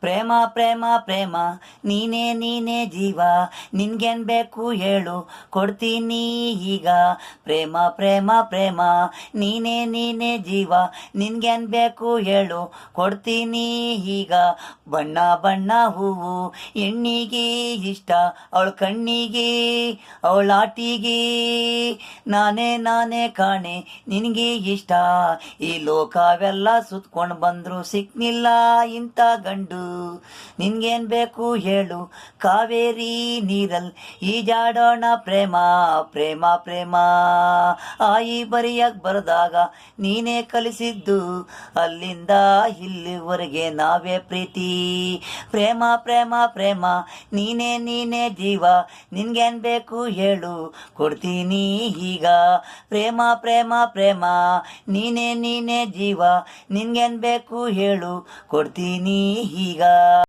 ಪ್ರೇಮ ಪ್ರೇಮ ಪ್ರೇಮ ನೀನೇ ನೀನೇ ಜೀವ, ನಿನ್ಗೇನ್ ಬೇಕು ಹೇಳು ಕೊಡ್ತೀನಿ ಈಗ. ಪ್ರೇಮ ಪ್ರೇಮ ಪ್ರೇಮ ನೀನೇ ನೀನೇ ಜೀವ, ನಿನ್ಗೇನ್ ಬೇಕು ಹೇಳು ಕೊಡ್ತೀನಿ ಈಗ. ಬಣ್ಣ ಬಣ್ಣ ಹೂವು ಹೆಣ್ಣಿಗೆ ಇಷ್ಟ, ಅವಳ ಕಣ್ಣಿಗೆ ಅವಳ ಆಟಿಗೆ ನಾನೇ ನಾನೇ ಕಾಣೆ ನಿನಗೆ ಇಷ್ಟ. ಈ ಲೋಕವೆಲ್ಲ ಸುತ್ಕೊಂಡು ಬಂದ್ರು ಸಿಕ್ನಿಲ್ಲ ಇಂಥ ಗಂಡು. ನಿನ್ಗೇನ್ ಬೇಕು ಹೇಳು ಕಾವೇರಿ ನೀರಲ್ ಈಜಾಡೋಣ ಪ್ರೇಮ ಪ್ರೇಮ ಪ್ರೇಮ. ಆಯಿ ಬರಿಯಕ್ ಬರದಾಗ ನೀನೇ ಕಲಿಸಿದ್ದು, ಅಲ್ಲಿಂದ ಇಲ್ಲಿವರೆಗೆ ನಾವೇ ಪ್ರೀತಿ. ಪ್ರೇಮ ಪ್ರೇಮ ಪ್ರೇಮ ನೀನೇ ನೀನೇ ಜೀವ, ನಿನ್ಗೇನ್ ಬೇಕು ಹೇಳು ಕೊಡ್ತೀನಿ ಈಗ. ಪ್ರೇಮ ಪ್ರೇಮ ಪ್ರೇಮ ನೀನೇ ನೀನೇ ಜೀವ, ನಿನ್ಗೇನ್ ಬೇಕು ಹೇಳು ಕೊಡ್ತೀನಿ ಈಗ.